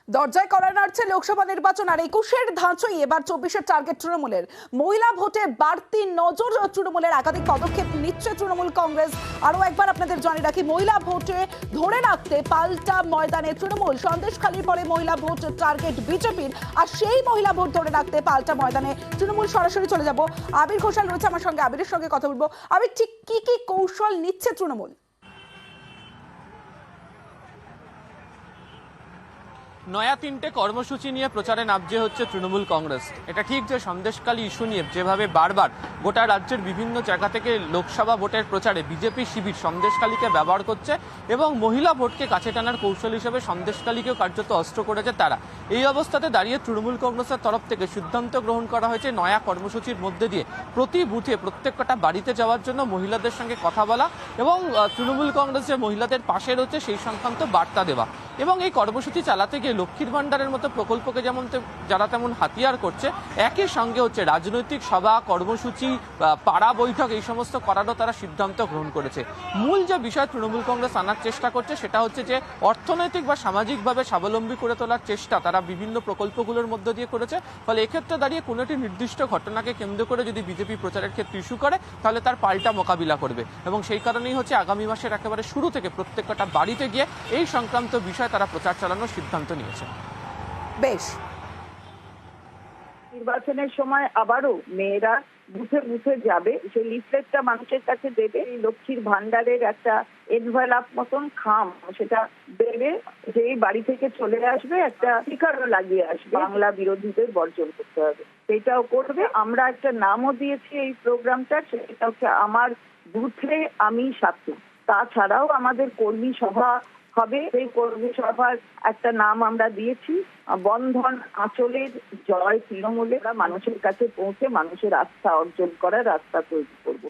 দরজায় কড়া নাড়ছে লোকসভা নির্বাচন আর 21-এর ধাঁচই এবার 24-এর টার্গেট তৃণমূলের। মহিলা ভোটে বাড়তি নজর তৃণমূলের, একাধিক পদক্ষেপ নিচ্ছে তৃণমূল কংগ্রেস। আরো একবার আপনাদের জানিয়ে রাখি, মহিলা ভোটে ধরে রাখতে পাল্টা ময়দানে তৃণমূল। সন্দেশখালির পরে মহিলা ভোট টার্গেট বিজেপির, আর সেই মহিলা ভোট ধরে রাখতে পাল্টা ময়দানে তৃণমূল। সরাসরি চলে যাব, আবির ঘোষাল রয়েছে আমার সঙ্গে, আবিরের সঙ্গে কথা বলবো। আবির, ঠিক কি কি কৌশল নিচ্ছে তৃণমূল? নয়া তিনটে কর্মসূচি নিয়ে প্রচারে নামছে হচ্ছে তৃণমূল কংগ্রেস। এটা ঠিক যে সন্দেশখালী ইস্যু নিয়ে যেভাবে বারবার গোটা রাজ্যের বিভিন্ন জায়গা থেকে লোকসভা ভোটের প্রচারে বিজেপি শিবির সন্দেশখালীকে ব্যবহার করছে এবং মহিলা ভোটকে কাছে টানার কৌশল হিসেবে সন্দেশখালীকেও কার্যত অস্ত্র করেছে তারা। এই অবস্থাতে দাঁড়িয়ে তৃণমূল কংগ্রেসের তরফ থেকে সিদ্ধান্ত গ্রহণ করা হয়েছে নয়া কর্মসূচির মধ্যে দিয়ে প্রতি বুথে প্রত্যেকটা বাড়িতে যাওয়ার জন্য মহিলাদের সঙ্গে কথা বলা এবং তৃণমূল কংগ্রেস যে মহিলাদের পাশে রয়েছে সেই সংক্রান্ত বার্তা দেওয়া। এবং এই কর্মসূচি চালাতে গিয়ে লক্ষ্মীর ভাণ্ডারের মতো প্রকল্পকে যেমন যারা তেমন হাতিয়ার করছে, একই সঙ্গে হচ্ছে রাজনৈতিক সভা, কর্মসূচি, পাড়া বৈঠক এই সমস্ত করারও তারা সিদ্ধান্ত গ্রহণ করেছে। মূল যে বিষয় তৃণমূল কংগ্রেস আনার চেষ্টা করছে সেটা হচ্ছে যে অর্থনৈতিক বা সামাজিকভাবে স্বাবলম্বী করে তোলার চেষ্টা তারা বিভিন্ন প্রকল্পগুলোর মধ্য দিয়ে করেছে। ফলে এক্ষেত্রে দাঁড়িয়ে কোনো একটি নির্দিষ্ট ঘটনাকে কেন্দ্র করে যদি বিজেপি প্রচারের ক্ষেত্রে ইস্যু করে তাহলে তার পাল্টা মোকাবিলা করবে এবং সেই কারণেই হচ্ছে আগামী মাসের একেবারে শুরু থেকে প্রত্যেকটা বাড়িতে গিয়ে এই সংক্রান্ত বিষয় তারা প্রচার চালানোর সিদ্ধান্ত নিয়েছে। বেশ, নির্বাচনের সময় আবারও মেয়েরা বুথে বুথে যাবে, সেই লিফলেটটা মানুষের কাছে দেবে। লক্ষ্মীর ভান্ডারের একটা এনভেলপ মতন খাম সেটা দেবে, যেই বাড়ি থেকে চলে আসবে একটা স্টিকারও লাগিয়ে আসবে, বাংলা বিরোধীদের বর্জন করতে হবে, সেটাও করবে। আমরা একটা নামও দিয়েছি এই প্রোগ্রামটা, সেটা হচ্ছে আমার বুথে আমি সাথী। তাছাড়াও আমাদের কর্মী সভা হবে, সেই কর্মী সভার একটা নাম আমরা দিয়েছি বন্ধন আঁচলের জয় তৃণমূলে। মানুষের কাছে পৌঁছে মানুষের আস্থা অর্জন করার রাস্তা তৈরি করবো।